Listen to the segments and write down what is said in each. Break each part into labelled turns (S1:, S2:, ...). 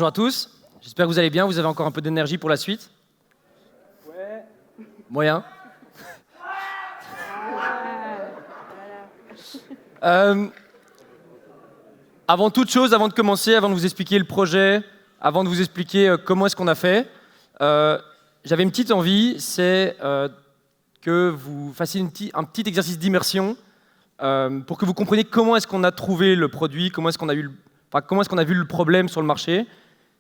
S1: Bonjour à tous, j'espère que vous allez bien, vous avez encore un peu d'énergie pour la suite.
S2: Ouais.
S1: Moyen. Avant toute chose, avant de commencer, avant de vous expliquer le projet, avant de vous expliquer comment est-ce qu'on a fait, j'avais une petite envie, c'est que vous fassiez un petit exercice d'immersion pour que vous compreniez comment est-ce qu'on a trouvé le produit, comment est-ce qu'on a vu le problème sur le marché.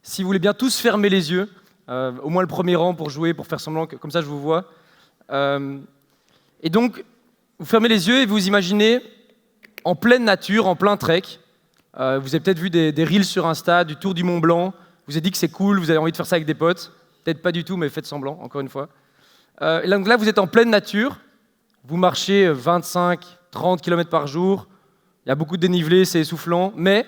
S1: Si vous voulez bien tous fermer les yeux, au moins le premier rang pour jouer, pour faire semblant que comme ça je vous vois. Et donc, vous fermez les yeux et vous imaginez en pleine nature, en plein trek. Vous avez peut-être vu des reels sur Insta, du Tour du Mont Blanc. Vous avez dit que c'est cool, vous avez envie de faire ça avec des potes. Peut-être pas du tout, mais faites semblant, encore une fois. Et donc là, vous êtes en pleine nature. Vous marchez 25-30 km par jour. Il y a beaucoup de dénivelé, c'est essoufflant. Mais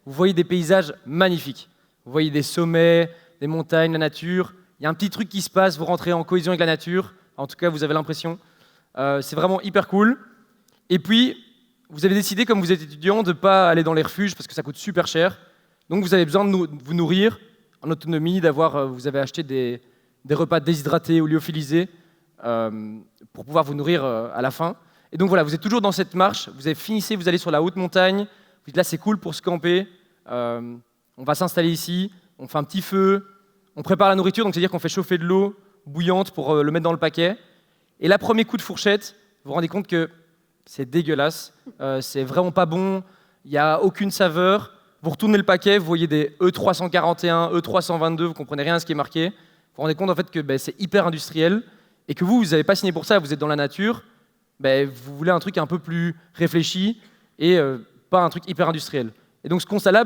S1: vous voyez des paysages magnifiques. Vous voyez des sommets, des montagnes, la nature. Il y a un petit truc qui se passe, vous rentrez en cohésion avec la nature. En tout cas, vous avez l'impression. C'est vraiment hyper cool. Et puis, vous avez décidé, comme vous êtes étudiant, de ne pas aller dans les refuges parce que ça coûte super cher. Donc, vous avez besoin de vous nourrir en autonomie, vous avez acheté des repas déshydratés ou lyophilisés pour pouvoir vous nourrir à la fin. Et donc, voilà, vous êtes toujours dans cette marche. Vous avez finissé, vous allez sur la haute montagne. Vous dites là, c'est cool pour se camper. On va s'installer ici. On fait un petit feu. On prépare la nourriture, donc c'est-à-dire qu'on fait chauffer de l'eau bouillante pour le mettre dans le paquet. Et là, premier coup de fourchette, vous vous rendez compte que c'est dégueulasse, c'est vraiment pas bon, il n'y a aucune saveur. Vous retournez le paquet, vous voyez des E341, E322, vous comprenez rien à ce qui est marqué. Vous vous rendez compte en fait que c'est hyper industriel et que vous n'avez pas signé pour ça, vous êtes dans la nature, vous voulez un truc un peu plus réfléchi et pas un truc hyper industriel. Et donc ce constat-là,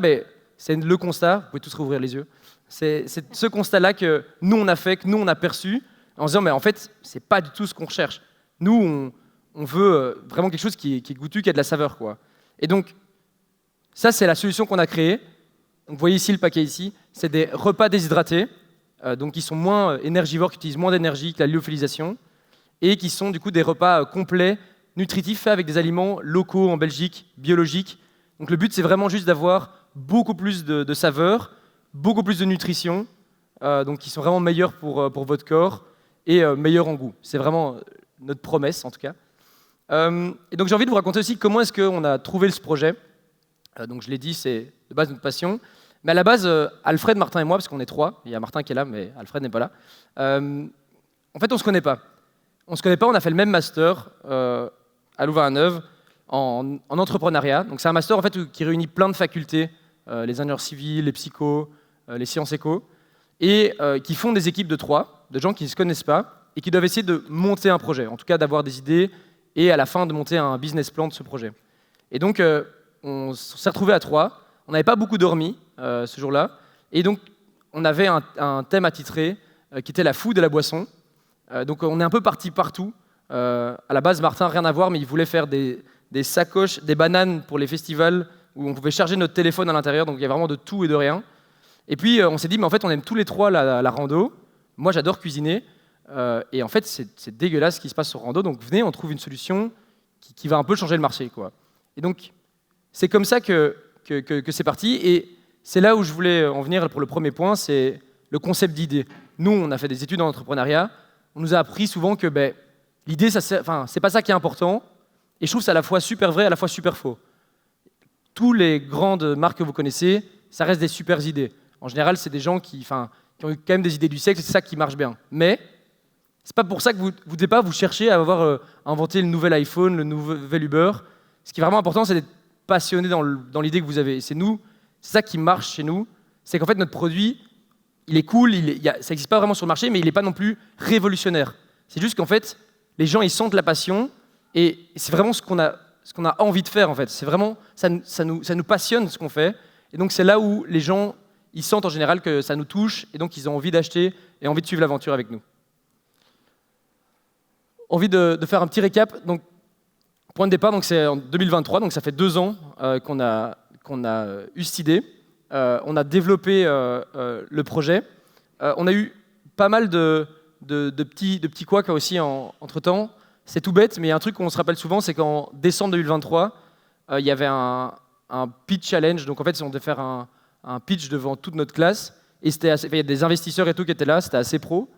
S1: c'est le constat, vous pouvez tous rouvrir les yeux, c'est ce constat-là que nous on a fait, que nous on a perçu, en se disant mais en fait c'est pas du tout ce qu'on recherche. Nous on veut vraiment quelque chose qui est goûtu, qui a de la saveur, quoi. Et donc, ça, c'est la solution qu'on a créée. Donc, vous voyez ici le paquet ici. C'est des repas déshydratés, donc qui sont moins énergivores, qui utilisent moins d'énergie que la lyophilisation, et qui sont du coup des repas complets, nutritifs, faits avec des aliments locaux en Belgique, biologiques. Donc, le but, c'est vraiment juste d'avoir beaucoup plus de saveur, beaucoup plus de nutrition, donc qui sont vraiment meilleurs pour votre corps et meilleurs en goût. C'est vraiment notre promesse, en tout cas. Et donc j'ai envie de vous raconter aussi comment est-ce qu'on a trouvé ce projet. Donc je l'ai dit, c'est de base notre passion. Mais à la base, Alfred, Martin et moi, parce qu'on est trois, il y a Martin qui est là, mais Alfred n'est pas là. En fait, on ne se connaît pas. On a fait le même master à Louvain-la-Neuve en entrepreneuriat. Donc c'est un master en fait, qui réunit plein de facultés, les ingénieurs civils, les psychos, les sciences éco, et qui font des équipes de trois, de gens qui ne se connaissent pas, et qui doivent essayer de monter un projet, en tout cas d'avoir des idées, et à la fin de monter un business plan de ce projet. Et donc, on s'est retrouvés à trois. On n'avait pas beaucoup dormi ce jour-là. Et donc, on avait un thème attitré qui était la food et la boisson. Donc, on est un peu parti partout. À la base, Martin, rien à voir, mais il voulait faire des sacoches, des bananes pour les festivals où on pouvait charger notre téléphone à l'intérieur. Donc, il y a vraiment de tout et de rien. Et puis, on s'est dit, mais en fait, on aime tous les trois la rando. Moi, j'adore cuisiner. Et en fait, c'est dégueulasse ce qui se passe sur rando, donc venez, on trouve une solution qui va un peu changer le marché, quoi. Et donc, c'est comme ça que c'est parti, et c'est là où je voulais en venir pour le premier point, c'est le concept d'idée. Nous, on a fait des études en entrepreneuriat, on nous a appris souvent que l'idée, c'est pas ça qui est important, et je trouve ça à la fois super vrai, à la fois super faux. Tous les grandes marques que vous connaissez, ça reste des super idées. En général, c'est des gens qui ont eu quand même des idées du siècle, c'est ça qui marche bien. Mais c'est pas pour ça que vous ne devez pas vous chercher à avoir inventé le nouvel iPhone, le nouvel Uber. Ce qui est vraiment important, c'est d'être passionné dans l'idée que vous avez. C'est ça qui marche chez nous. C'est qu'en fait, notre produit, il est cool, ça n'existe pas vraiment sur le marché, mais il n'est pas non plus révolutionnaire. C'est juste qu'en fait, les gens, ils sentent la passion, et c'est vraiment ce qu'on a envie de faire, en fait. C'est vraiment, ça nous passionne, ce qu'on fait. Et donc, c'est là où les gens, ils sentent en général que ça nous touche, et donc ils ont envie d'acheter et envie de suivre l'aventure avec nous. Envie de faire un petit récap. Donc, point de départ, donc c'est en 2023, donc ça fait 2 ans qu'on a eu cette idée. On a développé le projet. On a eu pas mal de petits couacs aussi entre-temps. C'est tout bête, mais il y a un truc qu'on se rappelle souvent, c'est qu'en décembre 2023, il y avait un pitch challenge. Donc en fait, on devait faire un un pitch devant toute notre classe. Et il y a des investisseurs et tout qui étaient là, c'était assez pro.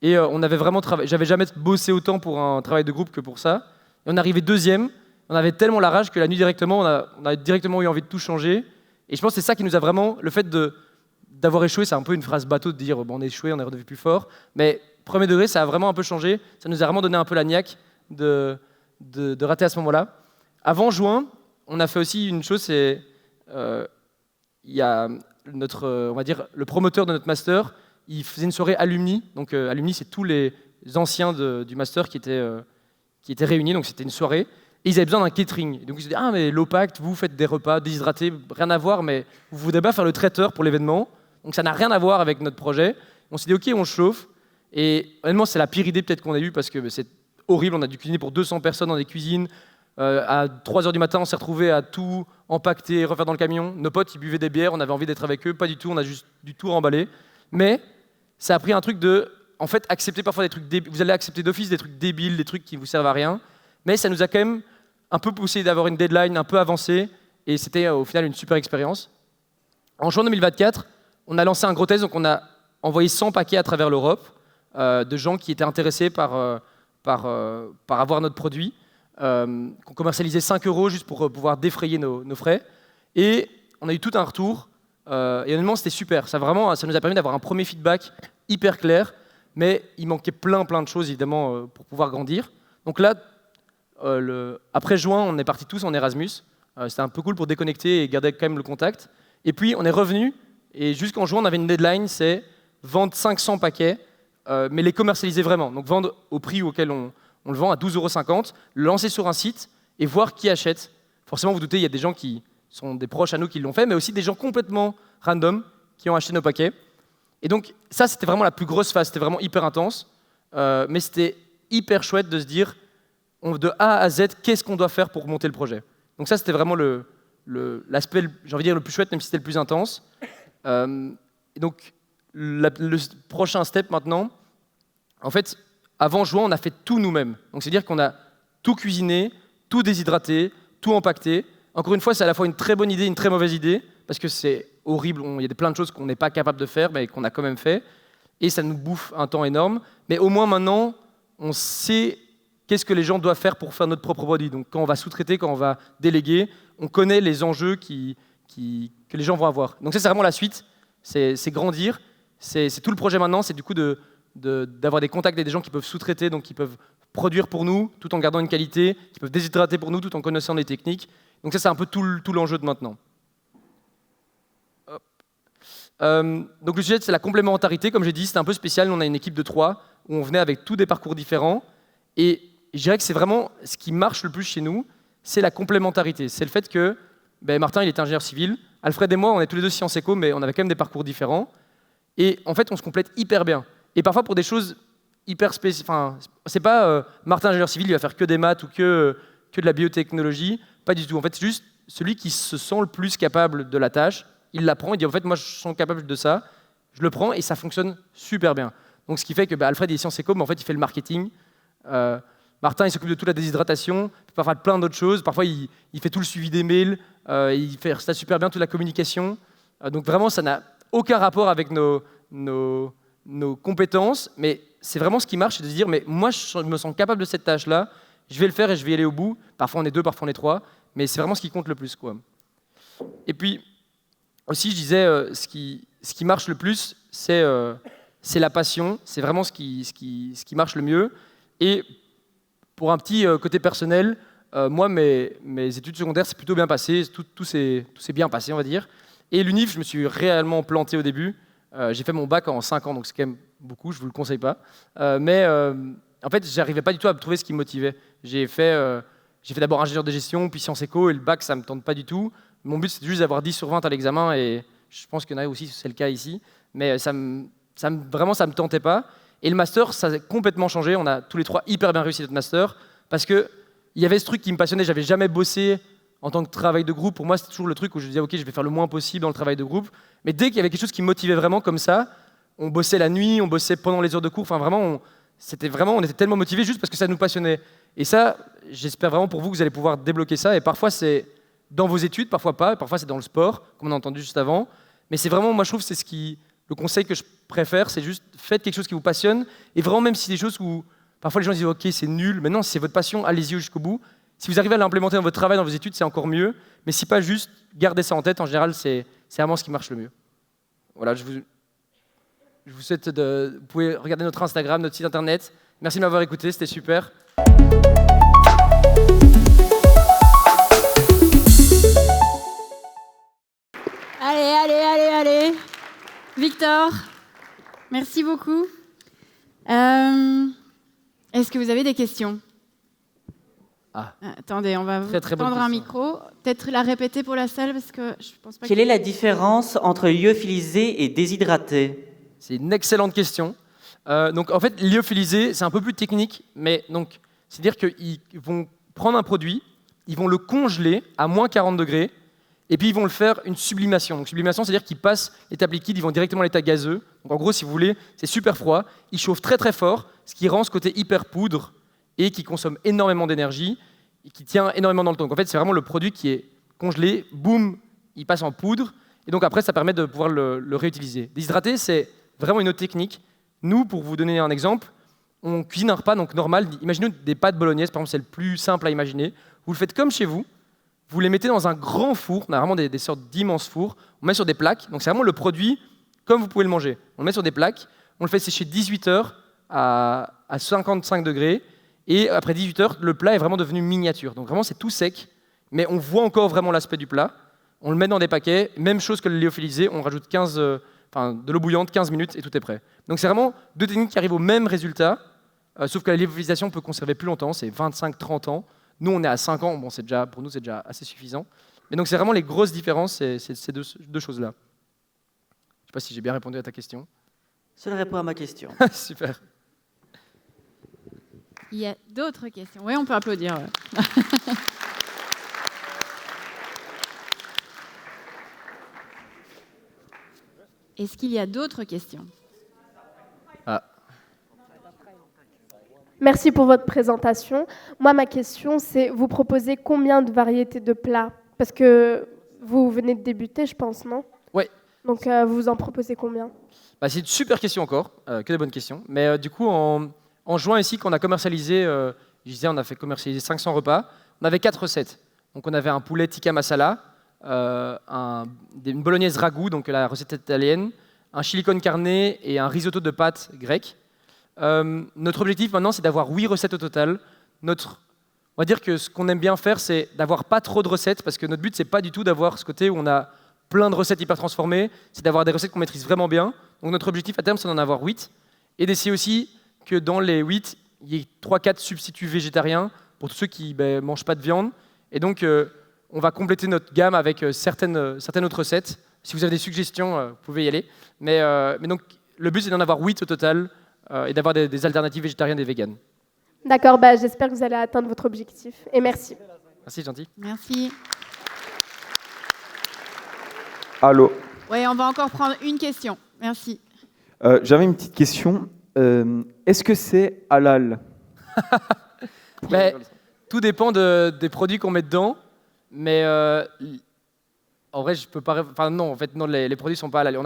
S1: Et on avait vraiment travaillé. J'avais jamais bossé autant pour un travail de groupe que pour ça. Et on arrivait deuxième. On avait tellement la rage que la nuit directement, on a directement eu envie de tout changer. Et je pense que c'est ça qui nous a vraiment, le fait d'avoir échoué, c'est un peu une phrase bateau de dire bon, on a échoué, on est redevenu plus fort. Mais premier degré, ça a vraiment un peu changé. Ça nous a vraiment donné un peu la niaque de rater à ce moment-là. Avant juin, on a fait aussi une chose, c'est il y a on va dire, le promoteur de notre master, il faisait une soirée alumni. Donc alumni, c'est tous les anciens du master qui étaient réunis. Donc c'était une soirée. Et ils avaient besoin d'un catering. Et donc ils se disaient ah mais l'Opact, vous faites des repas déshydratés, rien à voir, mais vous voudrez pas faire le traiteur pour l'événement. Donc ça n'a rien à voir avec notre projet. On s'est dit ok, on chauffe. Et honnêtement, c'est la pire idée peut-être qu'on a eue parce que c'est horrible. On a dû cuisiner pour 200 personnes dans des cuisines. À 3h du matin, on s'est retrouvés à tout empaqueter, refaire dans le camion. Nos potes, ils buvaient des bières, on avait envie d'être avec eux. Pas du tout, on a juste du tout remballé. Mais ça a pris un truc en fait, accepter parfois des trucs débiles. Vous allez accepter d'office des trucs débiles, des trucs qui ne vous servent à rien. Mais ça nous a quand même un peu poussé d'avoir une deadline un peu avancée. Et c'était au final une super expérience. En juin 2024, on a lancé un gros test. Donc on a envoyé 100 paquets à travers l'Europe de gens qui étaient intéressés par avoir notre produit. Qu'on commercialisait 5 € juste pour pouvoir défrayer nos frais. Et on a eu tout un retour. Et honnêtement, c'était super. Ça nous a permis d'avoir un premier feedback hyper clair. Mais il manquait plein de choses, évidemment, pour pouvoir grandir. Donc là, après juin, on est partis tous en Erasmus. C'était un peu cool pour déconnecter et garder quand même le contact. Et puis, on est revenu. Et jusqu'en juin, on avait une deadline, c'est vendre 500 paquets, mais les commercialiser vraiment. Donc vendre au prix auquel on le vend, à 12,50 €, le lancer sur un site et voir qui achète. Forcément, vous doutez, il y a des gens qui sont des proches à nous qui l'ont fait, mais aussi des gens complètement random qui ont acheté nos paquets. Et donc, ça, c'était vraiment la plus grosse phase. C'était vraiment hyper intense. Mais c'était hyper chouette de se dire, de A à Z, qu'est-ce qu'on doit faire pour monter le projet. Donc ça, c'était vraiment l'aspect, j'ai envie de dire, le plus chouette, même si c'était le plus intense. Et donc, le prochain step maintenant, en fait, avant juin, on a fait tout nous-mêmes. Donc c'est-à-dire qu'on a tout cuisiné, tout déshydraté, tout empaqueté. Encore une fois, c'est à la fois une très bonne idée et une très mauvaise idée, parce que c'est horrible, il y a plein de choses qu'on n'est pas capable de faire, mais qu'on a quand même fait. Et ça nous bouffe un temps énorme. Mais au moins maintenant, on sait qu'est-ce que les gens doivent faire pour faire notre propre produit. Donc quand on va sous-traiter, quand on va déléguer, on connaît les enjeux que les gens vont avoir. Donc ça, c'est vraiment la suite, c'est grandir. C'est tout le projet maintenant, c'est du coup d'avoir des contacts avec des gens qui peuvent sous-traiter, donc qui peuvent produire pour nous tout en gardant une qualité, qui peuvent déshydrater pour nous tout en connaissant les techniques. Donc ça, c'est un peu tout l'enjeu de maintenant. Donc le sujet, c'est la complémentarité. Comme j'ai dit, c'est un peu spécial. Nous, on a une équipe de 3 où on venait avec tous des parcours différents. Et je dirais que c'est vraiment ce qui marche le plus chez nous, c'est la complémentarité. C'est le fait que Martin, il est ingénieur civil. Alfred et moi, on est tous les deux sciences éco, mais on avait quand même des parcours différents. Et en fait, on se complète hyper bien. Et parfois, pour des choses hyper spécifiques, enfin, c'est pas Martin, ingénieur civil, il va faire que des maths ou que de la biotechnologie. Pas du tout. En fait, c'est juste celui qui se sent le plus capable de la tâche. Il l'apprend, il dit en fait, moi, je sens capable de ça. Je le prends et ça fonctionne super bien. Donc, ce qui fait que Alfred, il est sciences éco, mais en fait, il fait le marketing. Martin, il s'occupe de toute la déshydratation, parfois de plein d'autres choses. Parfois, il fait tout le suivi des mails. Il fait ça super bien, toute la communication. Donc, vraiment, ça n'a aucun rapport avec nos compétences, mais c'est vraiment ce qui marche, c'est de se dire, mais moi, je me sens capable de cette tâche-là, je vais le faire et je vais y aller au bout. Parfois, on est 2, parfois, on est 3, mais c'est vraiment ce qui compte le plus, quoi. Et puis, aussi, je disais, ce qui marche le plus, c'est la passion. C'est vraiment ce qui marche le mieux. Et pour un petit côté personnel, moi, mes études secondaires, c'est plutôt bien passé. Tout s'est bien passé, on va dire. Et l'UNIF, je me suis réellement planté au début. J'ai fait mon bac en 5 ans, donc c'est quand même beaucoup, je ne vous le conseille pas. Mais en fait, je n'arrivais pas du tout à trouver ce qui me motivait. J'ai fait d'abord ingénieur de gestion, puis sciences éco, et le bac, ça ne me tente pas du tout. Mon but, c'était juste d'avoir 10 sur 20 à l'examen, et je pense qu'il y en a aussi, c'est le cas ici. Mais vraiment, ça ne me tentait pas. Et le master, ça a complètement changé. On a tous les 3 hyper bien réussi notre master, parce qu'il y avait ce truc qui me passionnait. Je n'avais jamais bossé en tant que travail de groupe. Pour moi, c'était toujours le truc où je disais, OK, je vais faire le moins possible dans le travail de groupe. Mais dès qu'il y avait quelque chose qui me motivait vraiment comme ça, on bossait la nuit, on bossait pendant les heures de cours. Enfin, vraiment, on était tellement motivés juste parce que ça nous passionnait. Et ça, j'espère vraiment pour vous que vous allez pouvoir débloquer ça. Et parfois, c'est dans vos études, parfois pas. Parfois, c'est dans le sport, comme on a entendu juste avant. Mais c'est vraiment, moi je trouve, le conseil que je préfère, c'est juste faites quelque chose qui vous passionne. Et vraiment, même si des choses où parfois les gens disent ok, c'est nul, mais non, si c'est votre passion, allez-y jusqu'au bout. Si vous arrivez à l'implémenter dans votre travail, dans vos études, c'est encore mieux. Mais si pas, juste gardez ça en tête. En général, c'est vraiment ce qui marche le mieux. Voilà, je vous souhaite vous pouvez regarder notre Instagram, notre site internet. Merci de m'avoir écouté, c'était super.
S3: Allez. Victor, merci beaucoup. Est-ce que vous avez des questions ? Attendez, on va vous prendre un micro. Peut-être la répéter pour la salle parce que je pense pas.
S4: Quelle est la différence entre lyophilisé et déshydraté ?
S1: C'est une excellente question. Donc en fait, lyophilisé, c'est un peu plus technique, mais donc c'est-à-dire qu'ils vont prendre un produit, ils vont le congeler à moins 40 degrés, et puis ils vont le faire une sublimation. Donc sublimation, c'est-à-dire qu'ils passent l'étape liquide, ils vont directement à l'état gazeux. Donc en gros, si vous voulez, c'est super froid, ils chauffent très très fort, ce qui rend ce côté hyper poudre et qui consomme énormément d'énergie et qui tient énormément dans le temps. Donc en fait, c'est vraiment le produit qui est congelé, boum, il passe en poudre, et donc après, ça permet de pouvoir le réutiliser. Déshydrater, c'est vraiment une autre technique. Nous, pour vous donner un exemple, on cuisine un repas donc normal. Imaginez des pâtes bolognaises, par exemple, c'est le plus simple à imaginer. Vous le faites comme chez vous. Vous les mettez dans un grand four. On a vraiment des sortes d'immenses fours. On met sur des plaques. Donc c'est vraiment le produit comme vous pouvez le manger. On le met sur des plaques. On le fait sécher 18 heures à 55 degrés. Et après 18 heures, le plat est vraiment devenu miniature. Donc vraiment, c'est tout sec. Mais on voit encore vraiment l'aspect du plat. On le met dans des paquets. Même chose que le lyophilisé. On rajoute de l'eau bouillante, 15 minutes et tout est prêt. Donc c'est vraiment deux techniques qui arrivent au même résultat, sauf que la lyophilisation peut conserver plus longtemps, c'est 25-30 ans. Nous, on est à 5 ans, bon, pour nous, c'est déjà assez suffisant. Mais donc c'est vraiment les grosses différences, c'est ces deux choses-là. Je ne sais pas si j'ai bien répondu à ta question.
S4: Cela répond à ma question.
S1: Super.
S3: Il y a d'autres questions. Oui, on peut applaudir. Ouais. Est-ce qu'il y a d'autres questions ?
S5: Merci pour votre présentation. Moi, ma question, c'est vous proposez combien de variétés de plats ? Parce que vous venez de débuter, je pense, non ?
S1: Oui.
S5: Donc, vous en proposez combien ?
S1: C'est une super question encore, que des bonnes questions. Mais du coup, en juin ici, quand on a commercialisé, on a fait commercialiser 500 repas, on avait 4 recettes. Donc on avait un poulet tikka masala, une bolognaise ragoût, donc la recette italienne, un chili con carne et un risotto de pâtes grec. Notre objectif maintenant, c'est d'avoir 8 recettes au total. On va dire que ce qu'on aime bien faire, c'est d'avoir pas trop de recettes, parce que notre but, c'est pas du tout d'avoir ce côté où on a plein de recettes hyper transformées, c'est d'avoir des recettes qu'on maîtrise vraiment bien. Donc notre objectif à terme, c'est d'en avoir 8, et d'essayer aussi que dans les 8, il y ait 3-4 substituts végétariens pour tous ceux qui ne mangent pas de viande. Et donc, on va compléter notre gamme avec certaines autres recettes. Si vous avez des suggestions, vous pouvez y aller. Mais donc, le but, c'est d'en avoir 8 au total et d'avoir des alternatives végétariennes et véganes.
S5: D'accord, j'espère que vous allez atteindre votre objectif. Et merci.
S1: Merci, gentil.
S3: Merci.
S6: Allô.
S3: Oui, on va encore prendre une question. Merci.
S6: J'avais une petite question. Est-ce que c'est halal ?
S1: Tout dépend des produits qu'on met dedans. Mais en vrai, je peux pas. Enfin, non, en fait, non, les produits sont pas halal.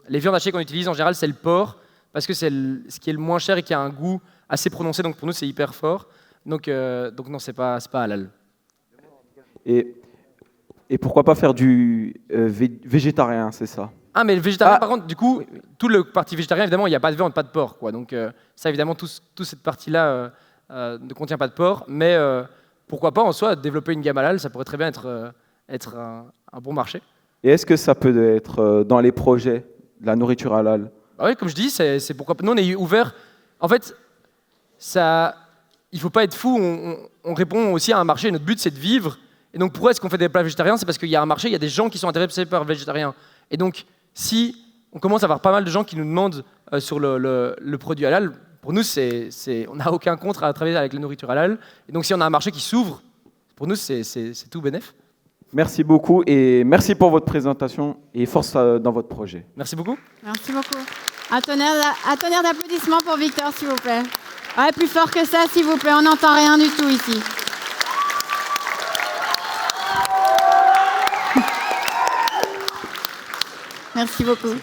S1: Les viandes hachées qu'on utilise, en général, c'est le porc, parce que c'est ce qui est le moins cher et qui a un goût assez prononcé. Donc pour nous, c'est hyper fort. Donc non, c'est pas halal.
S6: Et pourquoi pas faire du végétarien, c'est ça ?
S1: Ah, mais le végétarien, par contre, du coup, tout le parti végétarien, évidemment, il n'y a pas de viande, pas de porc, quoi. Donc ça, évidemment, toute cette partie-là ne contient pas de porc. Mais pourquoi pas, en soi, développer une gamme halal, ça pourrait très bien être un bon marché.
S6: Et est-ce que ça peut être dans les projets de la nourriture halal ?
S1: Oui, comme je dis, c'est pourquoi pas. Nous, on est ouvert. En fait, il ne faut pas être fou. On répond aussi à un marché. Notre but, c'est de vivre. Et donc, pourquoi est-ce qu'on fait des plats végétariens ? C'est parce qu'il y a un marché, il y a des gens qui sont intéressés par le végétarien. Et donc, si on commence à avoir pas mal de gens qui nous demandent sur le produit halal, pour nous, on n'a aucun contre à travailler avec la nourriture halal. Et donc, si on a un marché qui s'ouvre, pour nous, c'est tout bénef.
S6: Merci beaucoup et merci pour votre présentation et force dans votre projet.
S1: Merci beaucoup.
S3: Merci beaucoup. Un tonnerre d'applaudissements pour Victor, s'il vous plaît. Ouais, plus fort que ça, s'il vous plaît. On n'entend rien du tout ici. Merci beaucoup.